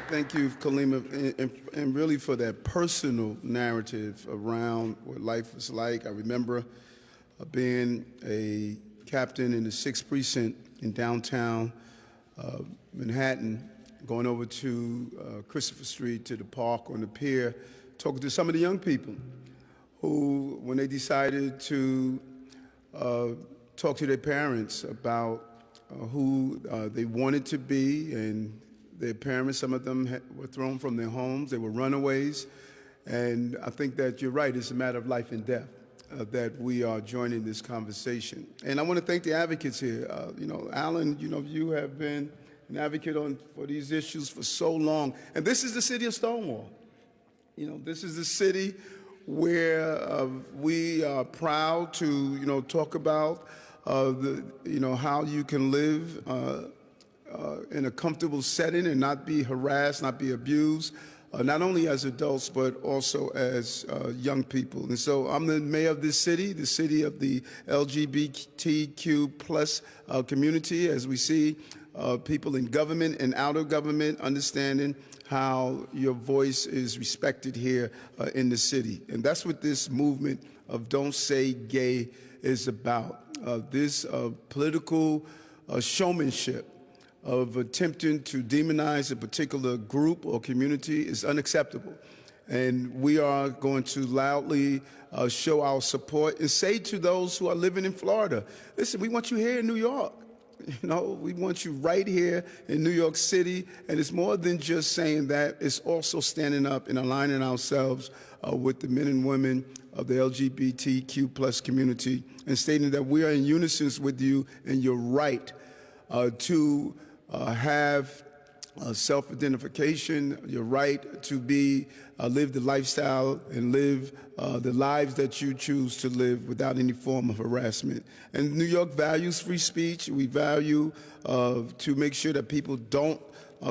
Thank you, Kalima, and really for that personal narrative around what life was like. I remember being a captain in the 6th Precinct in downtown Manhattan, going over to Christopher Street to the park on the pier, talking to some of the young people who, when they decided to talk to their parents about who they wanted to be, and their parents, some of them were thrown from their homes, they were runaways, and I think that you're right, it's a matter of life and death that we are joining this conversation. And I want to thank the advocates here. Alan, you have been an advocate for these issues for so long, and this is the city of Stonewall. This is the city where we are proud to, talk about how you can live in a comfortable setting and not be harassed, not be abused, not only as adults, but also as young people. And so I'm the mayor of this city, the city of the LGBTQ plus community, as we see people in government and out of government understanding how your voice is respected here in the city. And that's what this movement of Don't Say Gay is about. This political showmanship of attempting to demonize a particular group or community is unacceptable. And we are going to loudly show our support and say to those who are living in Florida, listen, we want you here in New York. We want you right here in New York City. And it's more than just saying that, it's also standing up and aligning ourselves with the men and women of the LGBTQ plus community and stating that we are in unison with you and your right to have self-identification, your right to live the lifestyle and live the lives that you choose to live without any form of harassment. And New York values free speech. We value to make sure that people don't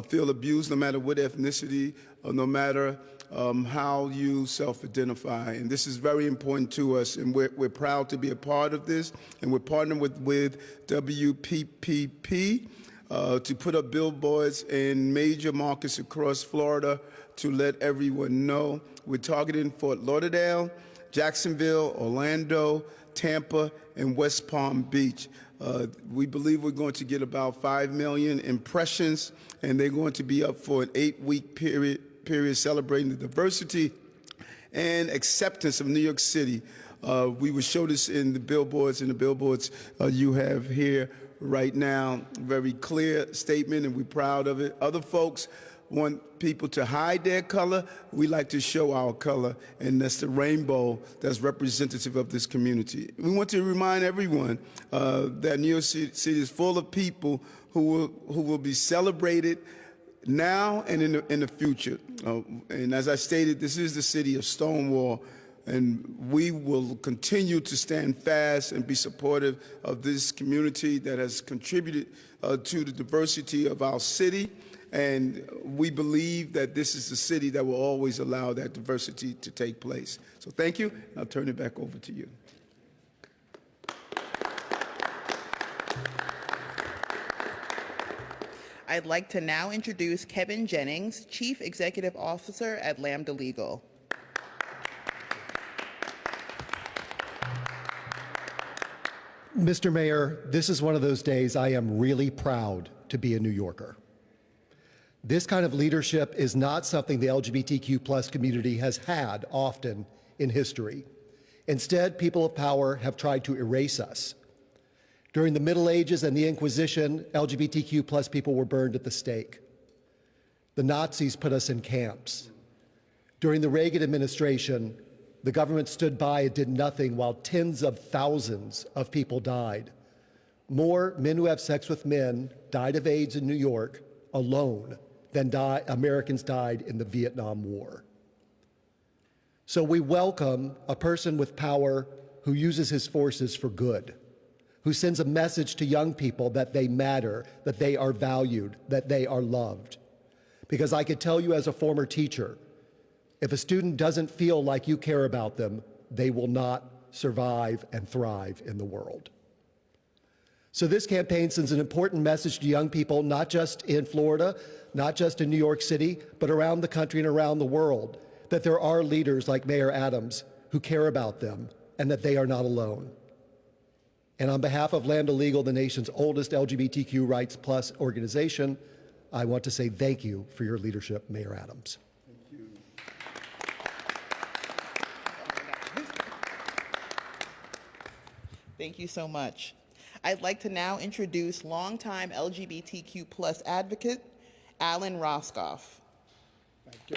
feel abused no matter what ethnicity or no matter how you self-identify. And this is very important to us, and we're proud to be a part of this, and we're partnering with WPPP to put up billboards in major markets across Florida to let everyone know. We're targeting Fort Lauderdale, Jacksonville, Orlando, Tampa, and West Palm Beach. We believe we're going to get about 5 million impressions, and they're going to be up for an 8-week period celebrating the diversity and acceptance of New York City. We will show this in the billboards, you have here right now. Very clear statement, and we're proud of it. Other folks want people to hide their color. We like to show our color, and that's the rainbow that's representative of this community. We want to remind everyone that New York City is full of people who will be celebrated now and in the future. And as I stated, this is the city of Stonewall, and we will continue to stand fast and be supportive of this community that has contributed to the diversity of our city. And we believe that this is the city that will always allow that diversity to take place. So thank you, and I'll turn it back over to you. I'd like to now introduce Kevin Jennings, Chief Executive Officer at Lambda Legal. Mr. Mayor, this is one of those days I am really proud to be a New Yorker. This kind of leadership is not something the LGBTQ plus community has had often in history. Instead, people of power have tried to erase us. During the Middle Ages and the Inquisition, LGBTQ plus people were burned at the stake. The Nazis put us in camps. During the Reagan administration, the government stood by and did nothing while tens of thousands of people died. More men who have sex with men died of AIDS in New York alone than Americans died in the Vietnam War. So we welcome a person with power who uses his forces for good, who sends a message to young people that they matter, that they are valued, that they are loved. Because I could tell you as a former teacher, if a student doesn't feel like you care about them, they will not survive and thrive in the world. So this campaign sends an important message to young people, not just in Florida, not just in New York City, but around the country and around the world, that there are leaders like Mayor Adams who care about them and that they are not alone. And on behalf of Lambda Legal, the nation's oldest LGBTQ Rights Plus organization, I want to say thank you for your leadership, Mayor Adams. Thank you so much. I'd like to now introduce longtime LGBTQ plus advocate, Alan Roscoff. Thank you.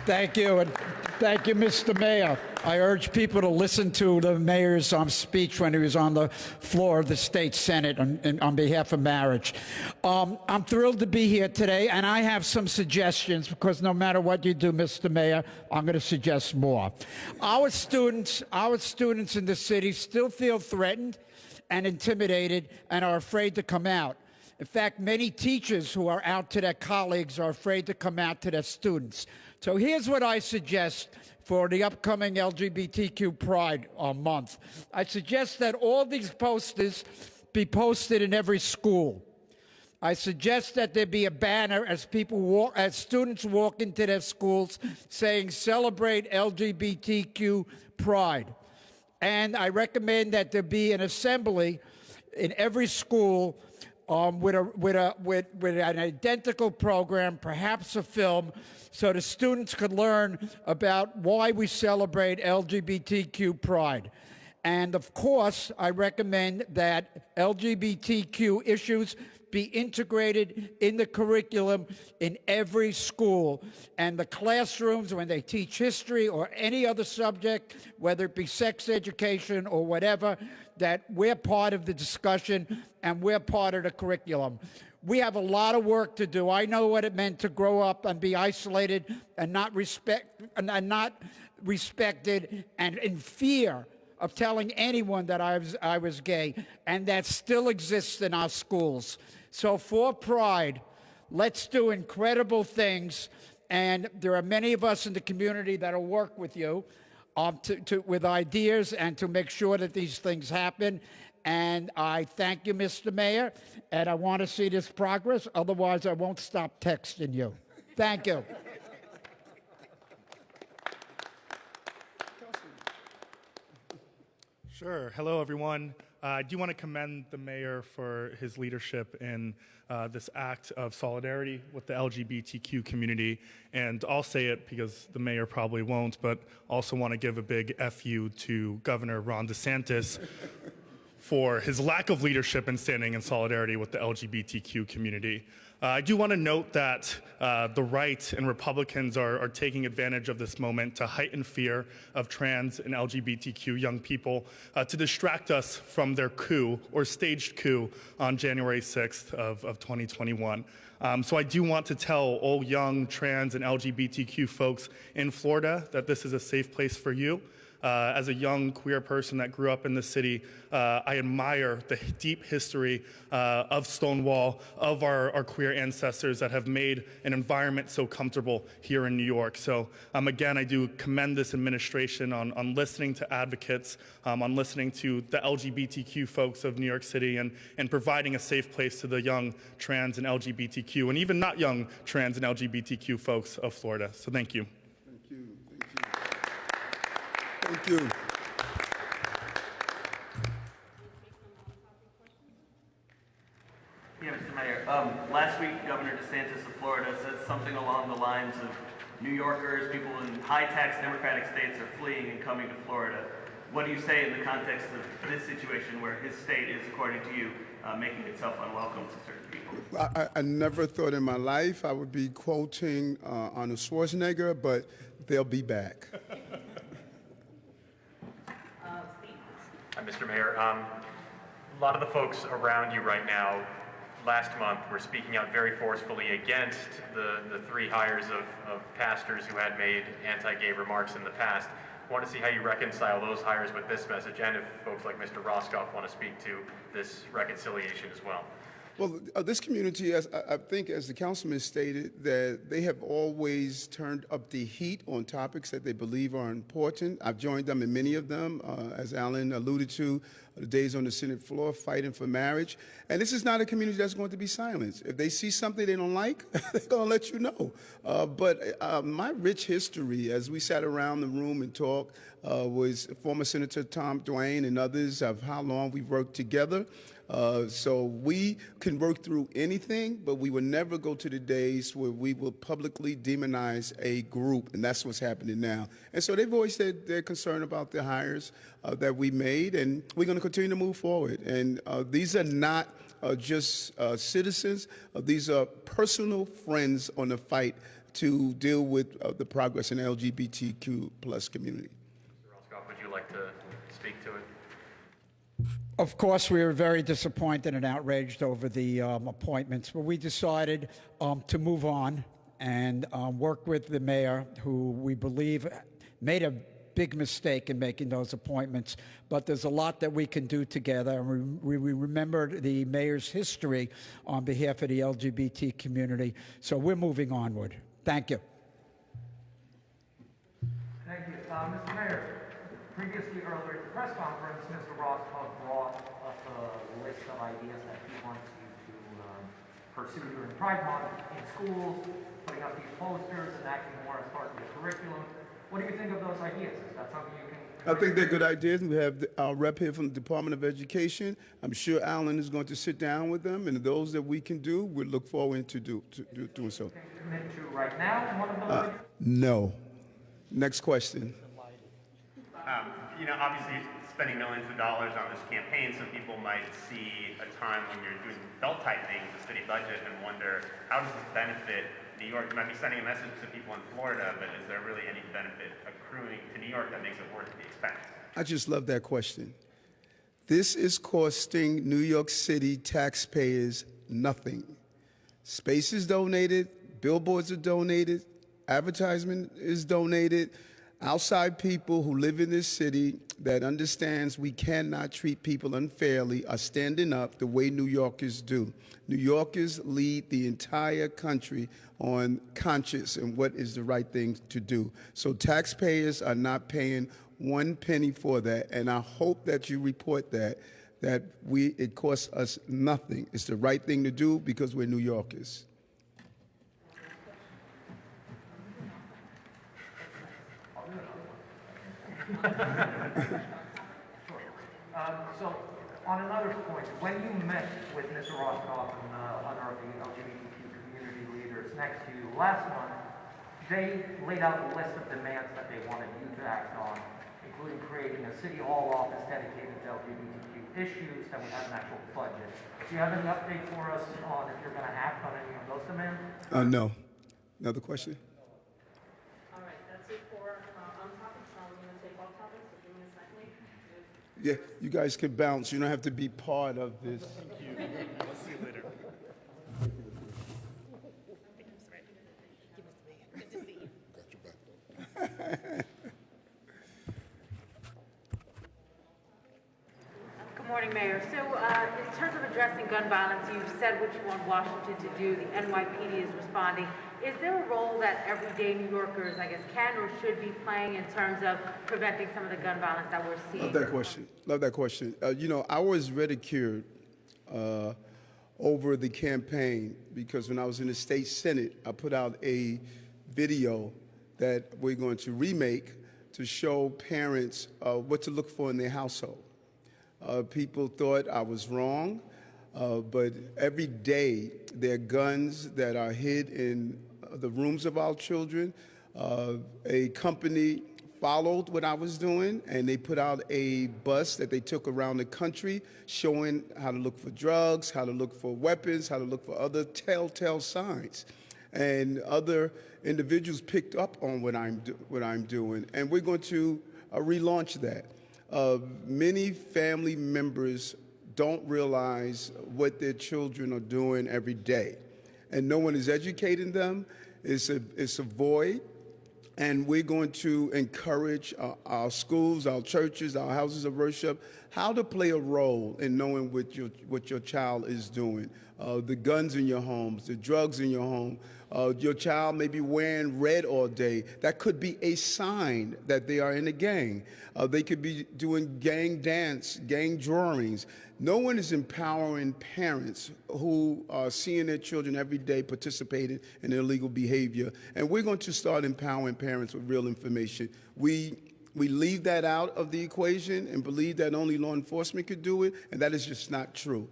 Thank you, and thank you, Mr. Mayor. I urge people to listen to the mayor's speech when he was on the floor of the state Senate on behalf of marriage. I'm thrilled to be here today, and I have some suggestions because no matter what you do, Mr. Mayor, I'm going to suggest more. Our students in the city still feel threatened and intimidated and are afraid to come out. In fact, many teachers who are out to their colleagues are afraid to come out to their students. So here's what I suggest for the upcoming LGBTQ Pride Month. I suggest that all these posters be posted in every school. I suggest that there be a banner as students walk into their schools saying, "Celebrate LGBTQ Pride." And I recommend that there be an assembly in every school with an identical program, perhaps a film, so the students could learn about why we celebrate LGBTQ Pride. And of course, I recommend that LGBTQ issues be integrated in the curriculum in every school. And the classrooms, when they teach history or any other subject, whether it be sex education or whatever, that we're part of the discussion and we're part of the curriculum. We have a lot of work to do. I know what it meant to grow up and be isolated and not respected and in fear of telling anyone that I was gay, and that still exists in our schools. So for Pride, let's do incredible things, and there are many of us in the community that will work with you with ideas and to make sure that these things happen. And I thank you, Mr. Mayor, and I want to see this progress. Otherwise, I won't stop texting you. Thank you. Sure. Hello, everyone. I do want to commend the mayor for his leadership in this act of solidarity with the LGBTQ community. And I'll say it because the mayor probably won't, but also want to give a big FU to Governor Ron DeSantis for his lack of leadership and standing in solidarity with the LGBTQ community. I do want to note that the right and Republicans are taking advantage of this moment to heighten fear of trans and LGBTQ young people to distract us from their coup or staged coup on January 6th of 2021. So I do want to tell all young trans and LGBTQ folks in Florida that this is a safe place for you. As a young queer person that grew up in the city, I admire the deep history of Stonewall, of our queer ancestors that have made an environment so comfortable here in New York. So again, I do commend this administration on listening to advocates, on listening to the LGBTQ folks of New York City and providing a safe place to the young trans and LGBTQ and even not young trans and LGBTQ folks of Florida. So thank you. Thank you. Yeah, Mr. Mayor. Last week, Governor DeSantis of Florida said something along the lines of New Yorkers, people in high-tax Democratic states are fleeing and coming to Florida. What do you say in the context of this situation where his state is, according to you, making itself unwelcome to certain people? I never thought in my life I would be quoting Arnold Schwarzenegger, but they'll be back. Hi, Mr. Mayor. A lot of the folks around you right now, last month, were speaking out very forcefully against the three hires of pastors who had made anti-gay remarks in the past. I want to see how you reconcile those hires with this message, and if folks like Mr. Roscoff want to speak to this reconciliation as well. Well, this community, as I think, as the councilman stated, that they have always turned up the heat on topics that they believe are important. I've joined them in many of them, as Alan alluded to, the days on the Senate floor fighting for marriage. And this is not a community that's going to be silenced. If they see something they don't like, they're going to let you know. But my rich history, as we sat around the room and talked, was former Senator Tom Dwayne and others of how long we've worked together. So we can work through anything, but we will never go to the days where we will publicly demonize a group, and that's what's happening now. And so they voiced their concern about the hires that we made, and we're going to continue to move forward. And these are not just citizens. These are personal friends on the fight to deal with the progress in the LGBTQ plus community. Mr. Roscoff, would you like to speak to it? Of course, we were very disappointed and outraged over the appointments, but we decided to move on and work with the mayor, who we believe made a big mistake in making those appointments. But there's a lot that we can do together. And we remembered the mayor's history on behalf of the LGBT community. So we're moving onward. Thank you. Thank you. Mr. Mayor, previously earlier at the press conference, Mr. Roscoff brought up a list of ideas that he wants you to pursue during Pride Month in schools, putting up these posters, and acting more as part of the curriculum. What do you think of those ideas? Is that something you can... I think they're good ideas. We have our rep here from the Department of Education. I'm sure Alan is going to sit down with them, and those that we can do, we look forward to doing so. Can you commit to right now one of those ideas? No. Next question. You know, obviously spending millions of dollars on this campaign, some people might see a time when you're doing belt-tightening the city budget and wonder, how does this benefit New York? You might be sending a message to people in Florida, but is there really any benefit accruing to New York that makes it worth the expense? I just love that question. This is costing New York City taxpayers nothing. Space is donated, billboards are donated, advertisement is donated. Outside people who live in this city that understands we cannot treat people unfairly are standing up the way New Yorkers do. New Yorkers lead the entire country on conscience and what is the right thing to do. So taxpayers are not paying 1 penny for that, and I hope that you report that it costs us nothing. It's the right thing to do because we're New Yorkers. So, on another point, when you met with Mr. Roscoff and other of the LGBTQ community leaders next to you last month, they laid out a list of demands that they wanted you to act on, including creating a city hall office dedicated to LGBTQ issues that would have an actual budget. Do you have any update for us on if you're going to act on any of those demands? No. Another question? All right, that's it for on topics. Now we're going to take off topics. So give me a second. Yeah, you guys can bounce. You don't have to be part of this. Thank you. We'll see you later. Good morning, Mayor. So in terms of addressing gun violence, you've said what you want Washington to do. The NYPD is responding. Is there a role that everyday New Yorkers, I guess, can or should be playing in terms of preventing some of the gun violence that we're seeing? Love that question. Love that question. You know, I was ridiculed over the campaign because when I was in the state Senate, I put out a video that we're going to remake to show parents what to look for in their household. People thought I was wrong, but every day there are guns that are hid in the rooms of our children. A company followed what I was doing, and they put out a bus that they took around the country showing how to look for drugs, how to look for weapons, how to look for other telltale signs. And other individuals picked up on what I'm doing, and we're going to relaunch that. Many family members don't realize what their children are doing every day, and no one is educating them. It's a void, and we're going to encourage our schools, our churches, our houses of worship, how to play a role in knowing what your child is doing. The guns in your homes, the drugs in your home. Your child may be wearing red all day. That could be a sign that they are in a gang. They could be doing gang dance, gang drawings. No one is empowering parents who are seeing their children every day participating in illegal behavior. And we're going to start empowering parents with real information. We leave that out of the equation and believe that only law enforcement could do it, and that is just not true.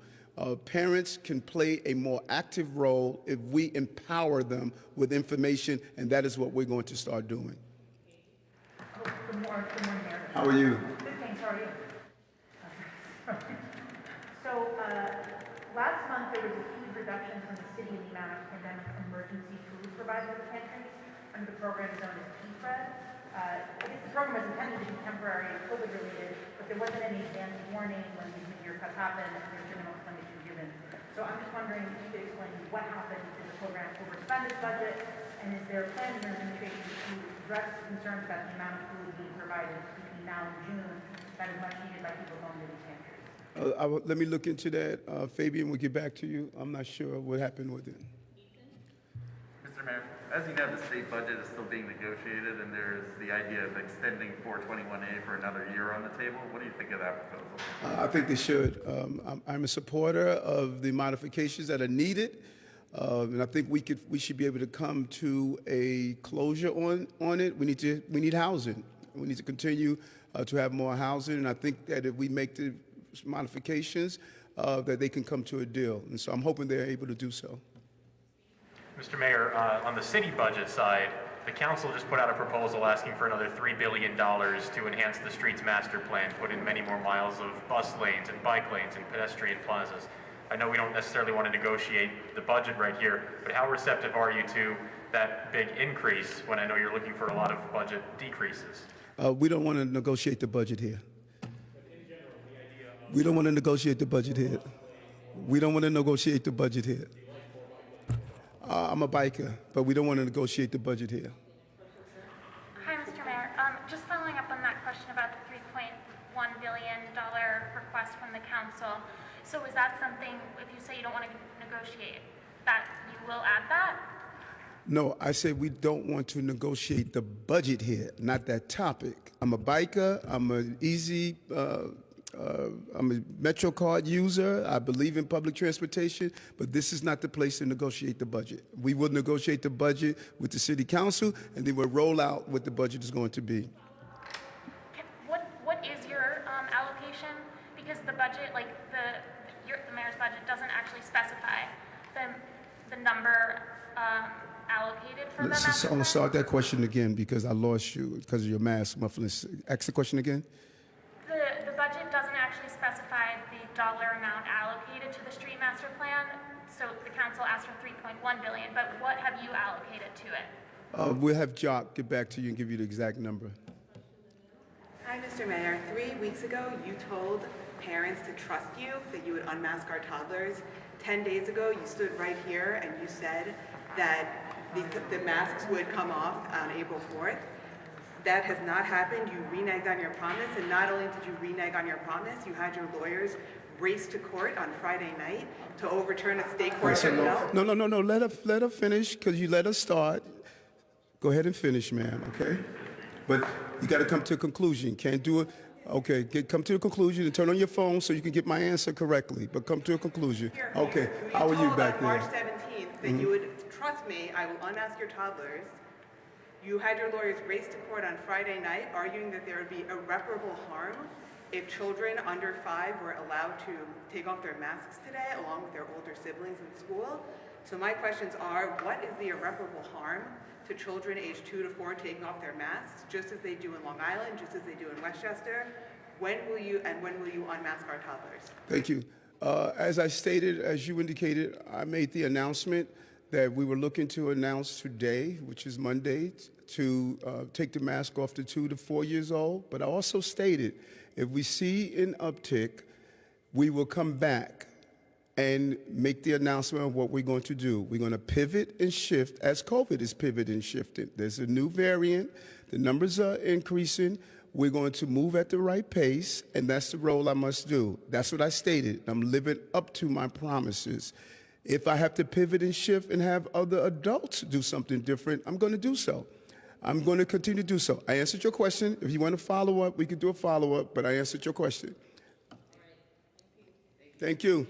Parents can play a more active role if we empower them with information, and that is what we're going to start doing. Good morning, Mayor. How are you? Good, thanks. How are you? So, last month there was a huge reduction from the city in the amount of pandemic emergency food provided to the pantries under the program known as PFRED. I guess the program was intended to be temporary and COVID related, but there wasn't any advance warning when these mid-year cuts happened and there was no explanation given. So I'm just wondering if you could explain what happened. Did the program overspend its budget? And is there a plan in your administration to address concerns about the amount of food being provided between now and June that is much needed by people going to these pantries? Let me look into that. Fabian, we'll get back to you. I'm not sure what happened with it. Mr. Mayor, as you know, the state budget is still being negotiated, and there's the idea of extending 421A for another year on the table. What do you think of that proposal? I think they should. I'm a supporter of the modifications that are needed, and I think we should be able to come to a closure on it. We need housing. We need to continue to have more housing, and I think that if we make the modifications, that they can come to a deal. And so I'm hoping they're able to do so. Mr. Mayor, on the city budget side, the council just put out a proposal asking for another $3 billion to enhance the streets master plan, put in many more miles of bus lanes and bike lanes and pedestrian plazas. I know we don't necessarily want to negotiate the budget right here, but how receptive are you to that big increase when I know you're looking for a lot of budget decreases? We don't want to negotiate the budget here. We don't want to negotiate the budget here. We don't want to negotiate the budget here. I'm a biker, but we don't want to negotiate the budget here. Hi, Mr. Mayor. Just following up on that question about the $3.1 billion request from the council. So is that something, if you say you don't want to negotiate, that you will add that? No, I said we don't want to negotiate the budget here, not that topic. I'm a biker. I'm an easy. I'm a Metro card user. I believe in public transportation, but this is not the place to negotiate the budget. We will negotiate the budget with the city council, and then we'll roll out what the budget is going to be. What is your allocation? Because the budget, like the mayor's budget, doesn't actually specify the number allocated for the master I'm going to start that question again because I lost you because of your mask muffling. Ask the question again. The budget doesn't actually specify the dollar amount allocated to the street master plan. So the council asked for $3.1 billion, but what have you allocated to it? We'll have Jock get back to you and give you the exact number. Hi, Mr. Mayor. 3 weeks ago, you told parents to trust you, that you would unmask our toddlers. 10 days ago, you stood right here and you said that the masks would come off on April 4th. That has not happened. You reneged on your promise, and not only did you renege on your promise, you had your lawyers race to court on Friday night to overturn a state court bill. No. Let her finish because you let her start. Go ahead and finish, ma'am. Okay, but you got to come to a conclusion. Can't do it. Okay, come to a conclusion and turn on your phone so you can get my answer correctly. But come to a conclusion. Okay, how are you back there? March 17th that you would trust me. I will unmask your toddlers. You had your lawyers race to court on Friday night, arguing that there would be irreparable harm if children under 5 were allowed to take off their masks today, along with their older siblings in school. So my questions are, what is the irreparable harm to children aged 2 to 4 taking off their masks, just as they do in Long Island, just as they do in Westchester? When will you unmask our toddlers? Thank you. As I stated, as you indicated, I made the announcement that we were looking to announce today, which is Monday, to take the mask off to 2 to 4 years old. But I also stated, if we see an uptick, we will come back and make the announcement of what we're going to do. We're going to pivot and shift as COVID is pivoting and shifting. There's a new variant. The numbers are increasing. We're going to move at the right pace, and that's the role I must do. That's what I stated. I'm living up to my promises. If I have to pivot and shift and have other adults do something different, I'm going to do so. I'm going to continue to do so. I answered your question. If you want to follow up, we can do a follow-up, but I answered your question. Thank you.